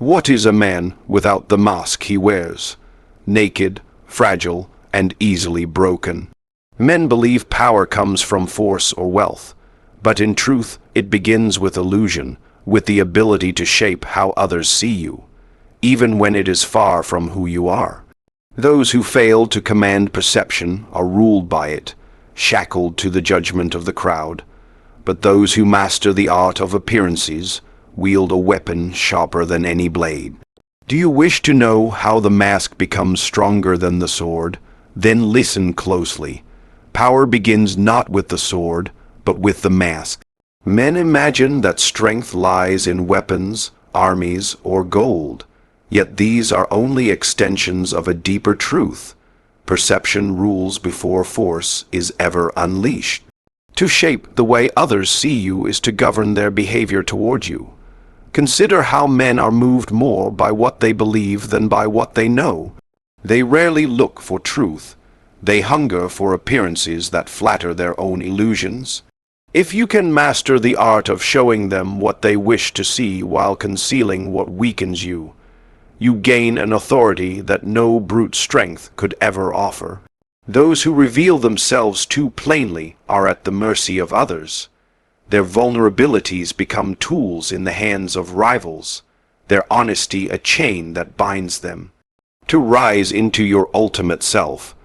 What is a man without the mask he wears? Naked, fragile, and easily broken. Men believe power comes from force or wealth, but in truth it begins with illusion, with the ability to shape how others see you, even when it is far from who you are. Those who fail to command perception are ruled by it, shackled to the judgment of the crowd. But those who master the art of appearances wield a weapon sharper than any blade. Do you wish to know how the mask becomes stronger than the sword? Then listen closely. Power begins not with the sword, but with the mask. Men imagine that strength lies in weapons, armies, or gold. Yet these are only extensions of a deeper truth. Perception rules before force is ever unleashed. To shape the way others see you is to govern their behavior toward you. Consider how men are moved more by what they believe than by what they know. They rarely look for truth. They hunger for appearances that flatter their own illusions. If you can master the art of showing them what they wish to see while concealing what weakens you, you gain an authority that no brute strength could ever offer. Those who reveal themselves too plainly are at the mercy of others. Their vulnerabilities become tools in the hands of rivals, their honesty a chain that binds them. To rise into your ultimate self,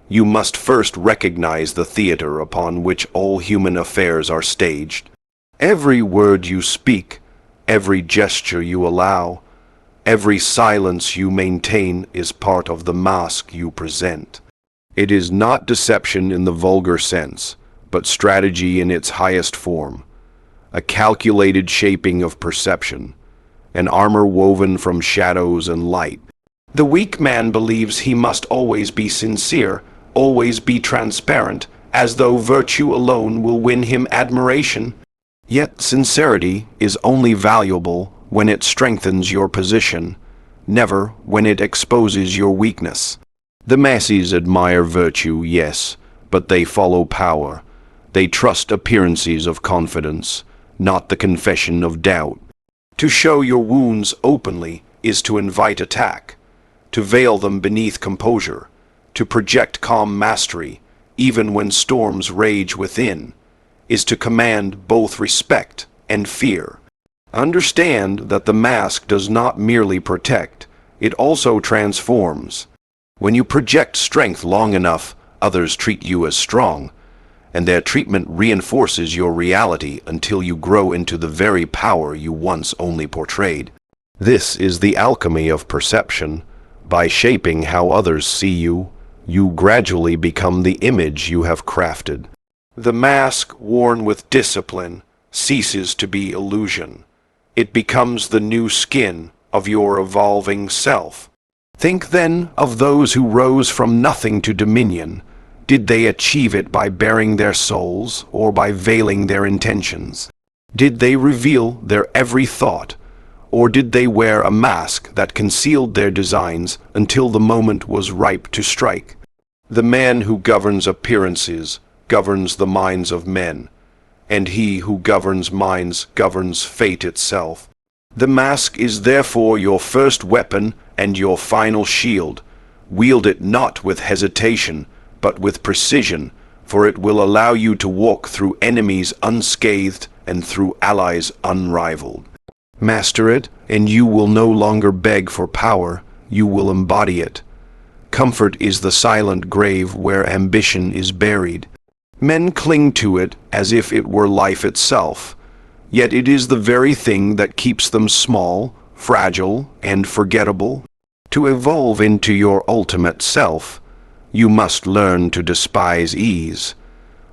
you must first recognize the theater upon which all human affairs are staged. Every word you speak, every gesture you allow, every silence you maintain is part of the mask you present. It is not deception in the vulgar sense, but strategy in its highest form, a calculated shaping of perception, an armor woven from shadows and light. The weak man believes he must always be sincere, always be transparent, as though virtue alone will win him admiration. Yet sincerity is only valuable when it strengthens your position, never when it exposes your weakness. The masses admire virtue, yes, but they follow power. They trust appearances of confidence, not the confession of doubt. To show your wounds openly is to invite attack, to veil them beneath composure, to project calm mastery, even when storms rage within, is to command both respect and fear. Understand that the mask does not merely protect, it also transforms. When you project strength long enough, others treat you as strong, and their treatment reinforces your reality until you grow into the very power you once only portrayed. This is the alchemy of perception. By shaping how others see you, you gradually become the image you have crafted. The mask worn with discipline ceases to be illusion. It becomes the new skin of your evolving self. Think then of those who rose from nothing to dominion. Did they achieve it by baring their souls or by veiling their intentions? Did they reveal their every thought, or did they wear a mask that concealed their designs until the moment was ripe to strike? The man who governs appearances governs the minds of men, and he who governs minds governs fate itself. The mask is therefore your first weapon and your final shield. Wield it not with hesitation, but with precision, for it will allow you to walk through enemies unscathed and through allies unrivaled. Master it, and you will no longer beg for power, you will embody it. Comfort is the silent grave where ambition is buried. Men cling to it as if it were life itself, yet it is the very thing that keeps them small, fragile, and forgettable. To evolve into your ultimate self, you must learn to despise ease,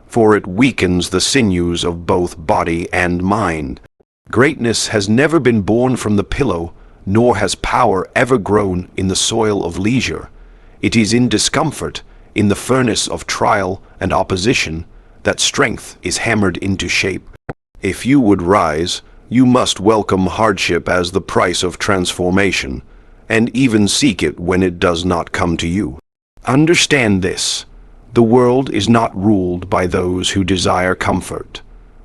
for it weakens the sinews of both body and mind. Greatness has never been born from the pillow, nor has power ever grown in the soil of leisure. It is in discomfort, in the furnace of trial and opposition, that strength is hammered into shape. If you would rise, you must welcome hardship as the price of transformation, and even seek it when it does not come to you. Understand this: the world is not ruled by those who desire comfort,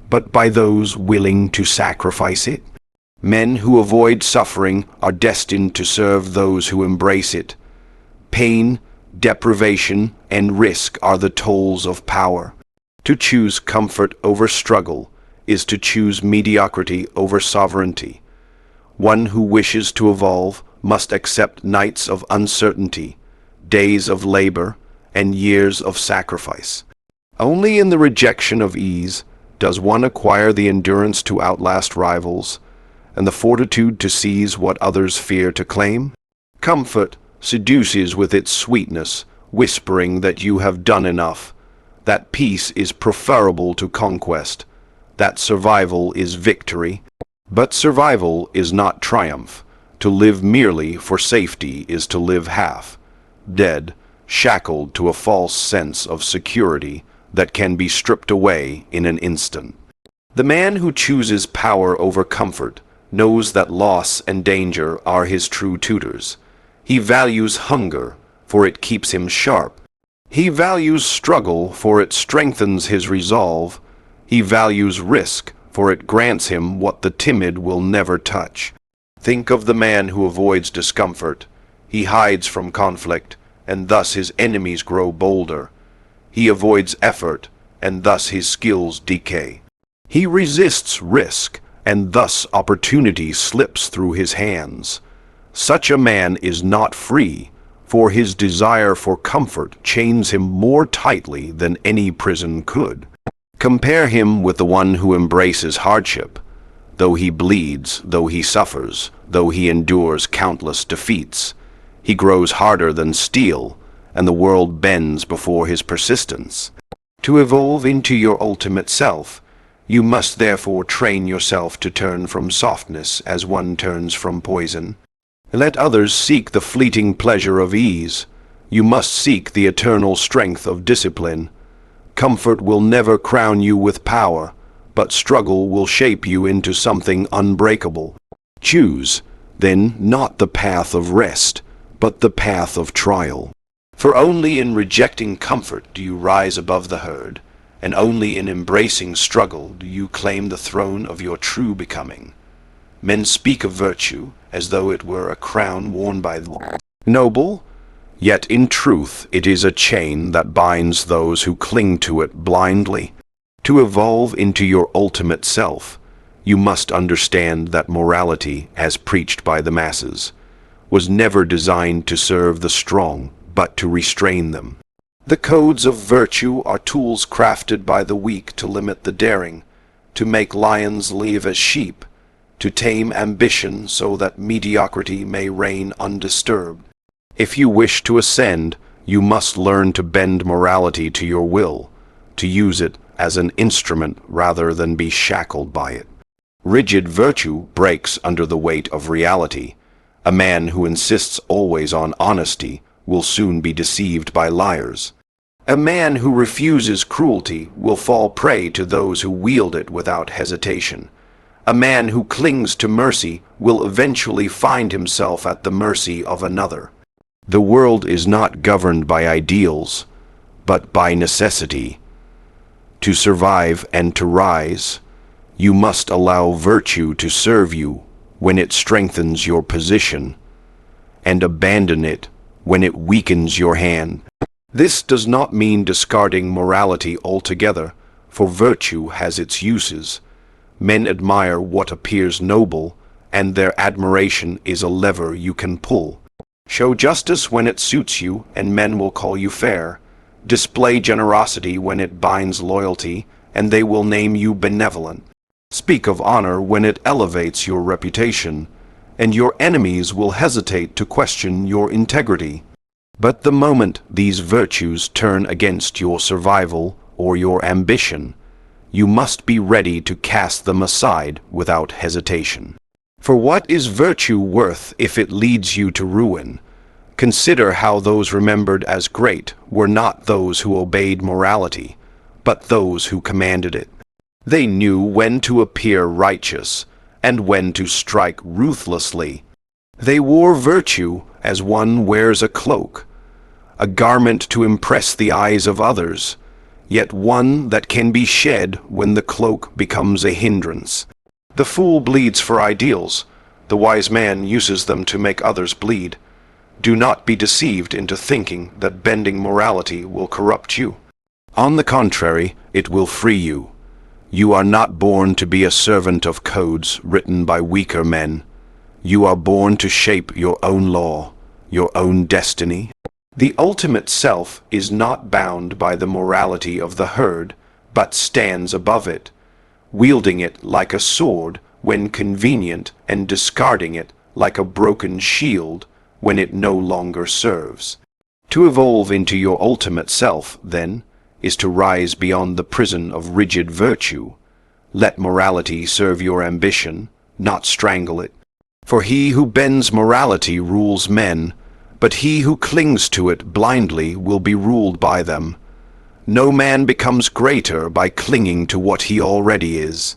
but by those willing to sacrifice it. Men who avoid suffering are destined to serve those who embrace it. Pain, deprivation, and risk are the tolls of power. To choose comfort over struggle is to choose mediocrity over sovereignty. One who wishes to evolve must accept nights of uncertainty, days of labor, and years of sacrifice. Only in the rejection of ease does one acquire the endurance to outlast rivals and the fortitude to seize what others fear to claim. Comfort seduces with its sweetness, whispering that you have done enough, that peace is preferable to conquest, that survival is victory. But survival is not triumph. To live merely for safety is to live half, dead, shackled to a false sense of security that can be stripped away in an instant. The man who chooses power over comfort knows that loss and danger are his true tutors. He values hunger, for it keeps him sharp. He values struggle, for it strengthens his resolve. He values risk, for it grants him what the timid will never touch. Think of the man who avoids discomfort. He hides from conflict, and thus his enemies grow bolder. He avoids effort, and thus his skills decay. He resists risk, and thus opportunity slips through his hands. Such a man is not free, for his desire for comfort chains him more tightly than any prison could. Compare him with the one who embraces hardship. Though he bleeds, though he suffers, though he endures countless defeats, he grows harder than steel, and the world bends before his persistence. To evolve into your ultimate self, you must therefore train yourself to turn from softness as one turns from poison. Let others seek the fleeting pleasure of ease. You must seek the eternal strength of discipline. Comfort will never crown you with power, but struggle will shape you into something unbreakable. Choose, then, not the path of rest, but the path of trial. For only in rejecting comfort do you rise above the herd, and only in embracing struggle do you claim the throne of your true becoming. Men speak of virtue as though it were a crown worn by the noble, yet in truth it is a chain that binds those who cling to it blindly. To evolve into your ultimate self, you must understand that morality, as preached by the masses, was never designed to serve the strong, but to restrain them. The codes of virtue are tools crafted by the weak to limit the daring, to make lions live as sheep, to tame ambition so that mediocrity may reign undisturbed. If you wish to ascend, you must learn to bend morality to your will, to use it as an instrument rather than be shackled by it. Rigid virtue breaks under the weight of reality. A man who insists always on honesty will soon be deceived by liars. A man who refuses cruelty will fall prey to those who wield it without hesitation. A man who clings to mercy will eventually find himself at the mercy of another. The world is not governed by ideals, but by necessity. To survive and to rise, you must allow virtue to serve you when it strengthens your position, and abandon it when it weakens your hand. This does not mean discarding morality altogether, for virtue has its uses. Men admire what appears noble, and their admiration is a lever you can pull. Show justice when it suits you, and men will call you fair. Display generosity when it binds loyalty, and they will name you benevolent. Speak of honor when it elevates your reputation, and your enemies will hesitate to question your integrity. But the moment these virtues turn against your survival or your ambition, you must be ready to cast them aside without hesitation. For what is virtue worth if it leads you to ruin? Consider how those remembered as great were not those who obeyed morality, but those who commanded it. They knew when to appear righteous and when to strike ruthlessly. They wore virtue as one wears a cloak, a garment to impress the eyes of others, yet one that can be shed when the cloak becomes a hindrance. The fool bleeds for ideals. The wise man uses them to make others bleed. Do not be deceived into thinking that bending morality will corrupt you. On the contrary, it will free you. You are not born to be a servant of codes written by weaker men. You are born to shape your own law, your own destiny. The ultimate self is not bound by the morality of the herd, but stands above it, wielding it like a sword when convenient and discarding it like a broken shield when it no longer serves. To evolve into your ultimate self, then, is to rise beyond the prison of rigid virtue. Let morality serve your ambition, not strangle it. For he who bends morality rules men, but he who clings to it blindly will be ruled by them. No man becomes greater by clinging to what he already is.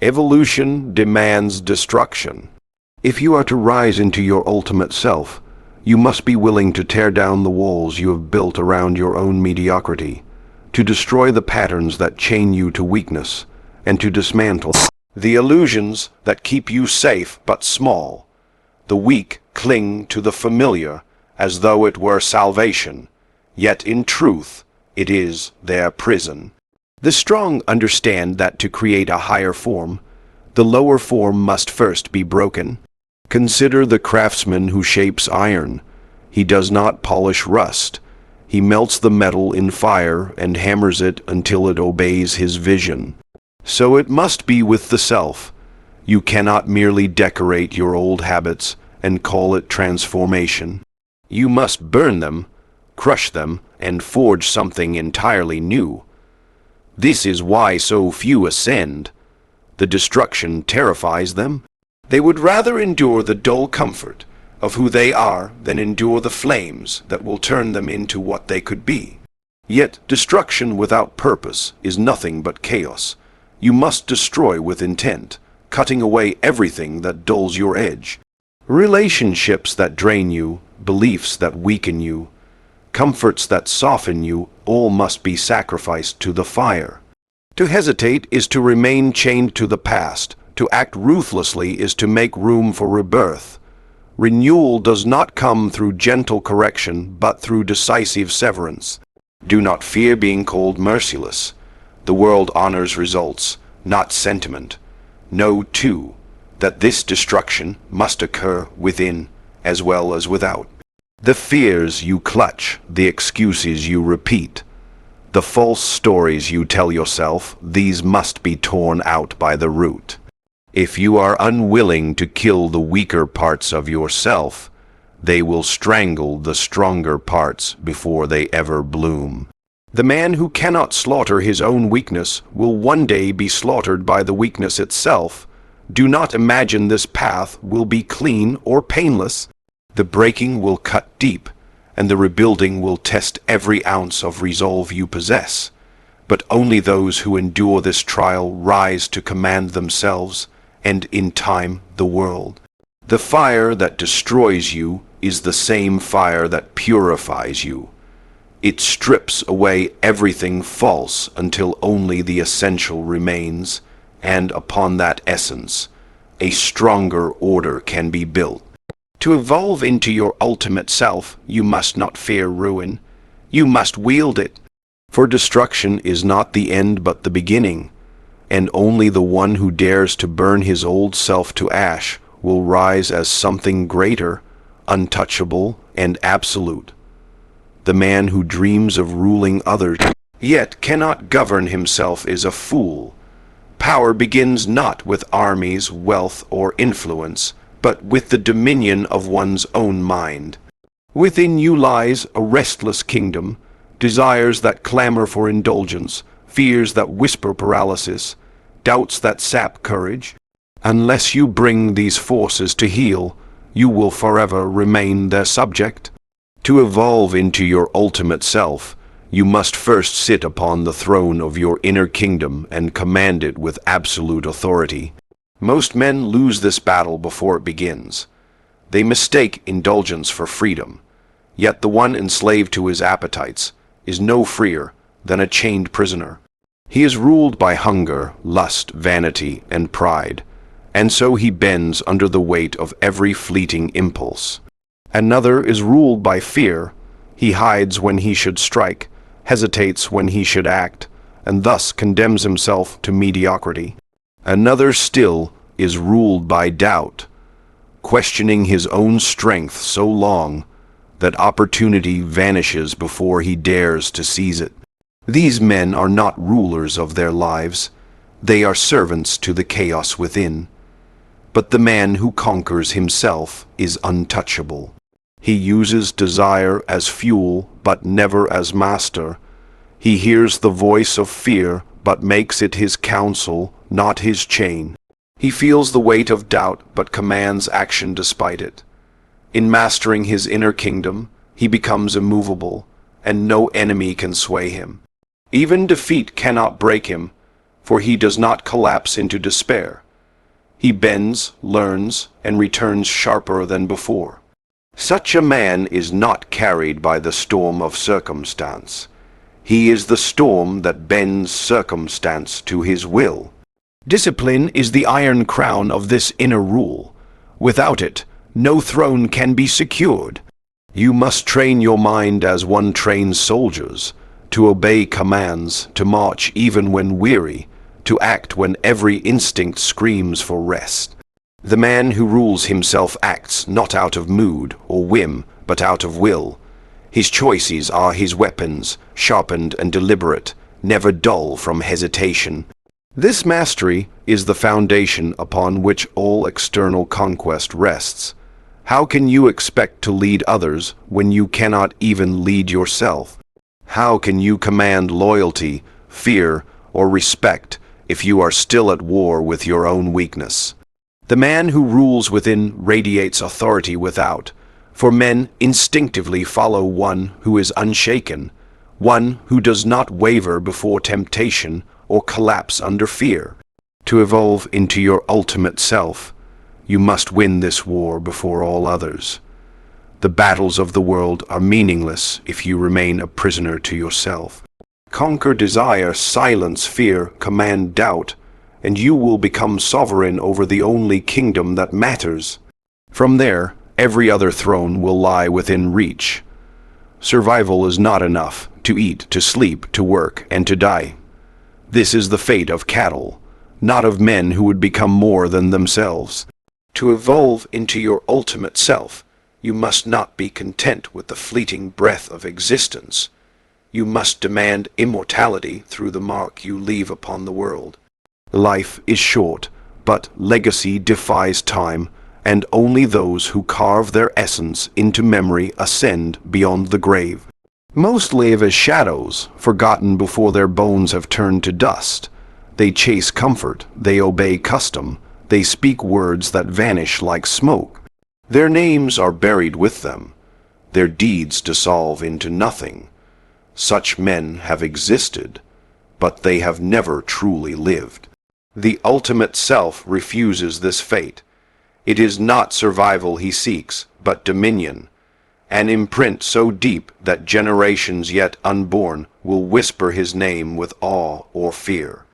Evolution demands destruction. If you are to rise into your ultimate self, you must be willing to tear down the walls you have built around your own mediocrity, to destroy the patterns that chain you to weakness, and to dismantle the illusions that keep you safe but small. The weak cling to the familiar as though it were salvation, yet in truth it is their prison. The strong understand that to create a higher form, the lower form must first be broken. Consider the craftsman who shapes iron. He does not polish rust. He melts the metal in fire and hammers it until it obeys his vision. So it must be with the self. You cannot merely decorate your old habits and call it transformation. You must burn them, crush them, and forge something entirely new. This is why so few ascend. The destruction terrifies them. They would rather endure the dull comfort of who they are than endure the flames that will turn them into what they could be. Yet destruction without purpose is nothing but chaos. You must destroy with intent, cutting away everything that dulls your edge. Relationships that drain you, beliefs that weaken you, comforts that soften you, all must be sacrificed to the fire. To hesitate is to remain chained to the past. To act ruthlessly is to make room for rebirth. Renewal does not come through gentle correction, but through decisive severance. Do not fear being called merciless. The world honors results, not sentiment. Know, too, that this destruction must occur within as well as without. The fears you clutch, the excuses you repeat, the false stories you tell yourself, these must be torn out by the root. If you are unwilling to kill the weaker parts of yourself, they will strangle the stronger parts before they ever bloom. The man who cannot slaughter his own weakness will one day be slaughtered by the weakness itself. Do not imagine this path will be clean or painless. The breaking will cut deep, and the rebuilding will test every ounce of resolve you possess. But only those who endure this trial rise to command themselves, and in time the world. The fire that destroys you is the same fire that purifies you. It strips away everything false until only the essential remains, and upon that essence, a stronger order can be built. To evolve into your ultimate self, you must not fear ruin. You must wield it. For destruction is not the end but the beginning, and only the one who dares to burn his old self to ash will rise as something greater, untouchable, and absolute. The man who dreams of ruling others, yet cannot govern himself, is a fool. Power begins not with armies, wealth, or influence, but with the dominion of one's own mind. Within you lies a restless kingdom, desires that clamor for indulgence, fears that whisper paralysis, doubts that sap courage. Unless you bring these forces to heel, you will forever remain their subject. To evolve into your ultimate self, you must first sit upon the throne of your inner kingdom and command it with absolute authority. Most men lose this battle before it begins. They mistake indulgence for freedom, yet the one enslaved to his appetites is no freer than a chained prisoner. He is ruled by hunger, lust, vanity, and pride, and so he bends under the weight of every fleeting impulse. Another is ruled by fear. He hides when he should strike, hesitates when he should act, and thus condemns himself to mediocrity. Another still is ruled by doubt, questioning his own strength so long that opportunity vanishes before he dares to seize it. These men are not rulers of their lives. They are servants to the chaos within. But the man who conquers himself is untouchable. He uses desire as fuel, but never as master. He hears the voice of fear, but makes it his counsel, not his chain. He feels the weight of doubt, but commands action despite it. In mastering his inner kingdom, he becomes immovable, and no enemy can sway him. Even defeat cannot break him, for he does not collapse into despair. He bends, learns, and returns sharper than before. Such a man is not carried by the storm of circumstance. He is the storm that bends circumstance to his will. Discipline is the iron crown of this inner rule. Without it, no throne can be secured. You must train your mind as one trains soldiers, to obey commands, to march even when weary, to act when every instinct screams for rest. The man who rules himself acts not out of mood or whim, but out of will. His choices are his weapons, sharpened and deliberate, never dull from hesitation. This mastery is the foundation upon which all external conquest rests. How can you expect to lead others when you cannot even lead yourself? How can you command loyalty, fear, or respect if you are still at war with your own weakness? The man who rules within radiates authority without, for men instinctively follow one who is unshaken, one who does not waver before temptation or collapse under fear. To evolve into your ultimate self, you must win this war before all others. The battles of the world are meaningless if you remain a prisoner to yourself. Conquer desire, silence fear, command doubt, and you will become sovereign over the only kingdom that matters. From there, every other throne will lie within reach. Survival is not enough: to eat, to sleep, to work, and to die. This is the fate of cattle, not of men who would become more than themselves. To evolve into your ultimate self, you must not be content with the fleeting breath of existence. You must demand immortality through the mark you leave upon the world. Life is short, but legacy defies time, and only those who carve their essence into memory ascend beyond the grave. Most live as shadows, forgotten before their bones have turned to dust. They chase comfort, they obey custom, they speak words that vanish like smoke. Their names are buried with them, their deeds dissolve into nothing. Such men have existed, but they have never truly lived. The ultimate self refuses this fate. It is not survival he seeks, but dominion, an imprint so deep that generations yet unborn will whisper his name with awe or fear.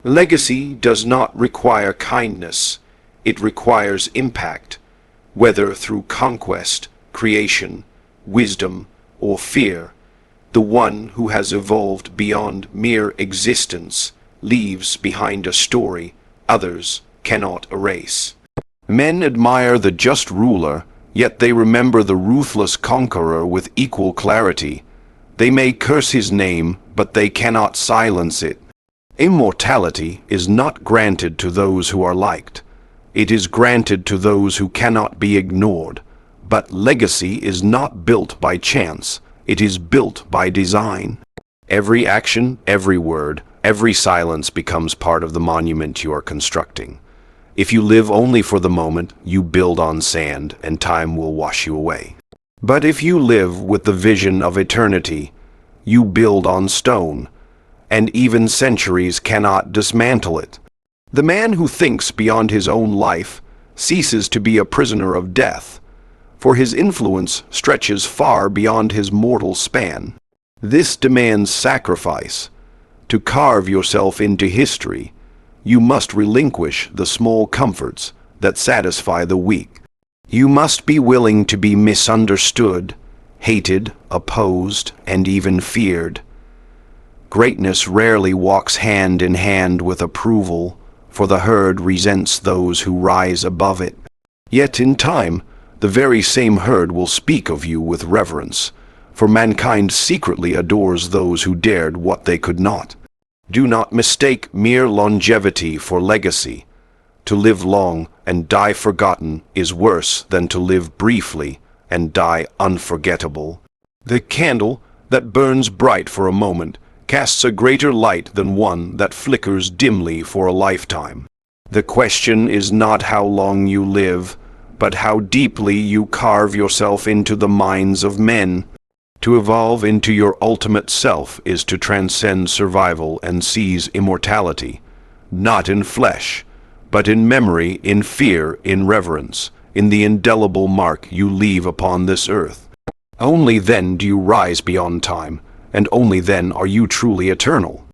Legacy does not require kindness, it requires impact. Whether through conquest, creation, wisdom, or fear, the one who has evolved beyond mere existence leaves behind a story others cannot erase. Men admire the just ruler, yet they remember the ruthless conqueror with equal clarity. They may curse his name, but they cannot silence it. Immortality is not granted to those who are liked. It is granted to those who cannot be ignored. But legacy is not built by chance. It is built by design. Every action, every word, every silence becomes part of the monument you are constructing. If you live only for the moment, you build on sand, and time will wash you away. But if you live with the vision of eternity, you build on stone, and even centuries cannot dismantle it. The man who thinks beyond his own life ceases to be a prisoner of death, for his influence stretches far beyond his mortal span. This demands sacrifice. To carve yourself into history, you must relinquish the small comforts that satisfy the weak. You must be willing to be misunderstood, hated, opposed, and even feared. Greatness rarely walks hand in hand with approval, for the herd resents those who rise above it. Yet in time, the very same herd will speak of you with reverence, for mankind secretly adores those who dared what they could not. Do not mistake mere longevity for legacy. To live long and die forgotten is worse than to live briefly and die unforgettable. The candle that burns bright for a moment casts a greater light than one that flickers dimly for a lifetime. The question is not how long you live, but how deeply you carve yourself into the minds of men. To evolve into your ultimate self is to transcend survival and seize immortality, not in flesh, but in memory, in fear, in reverence, in the indelible mark you leave upon this earth. Only then do you rise beyond time, and only then are you truly eternal.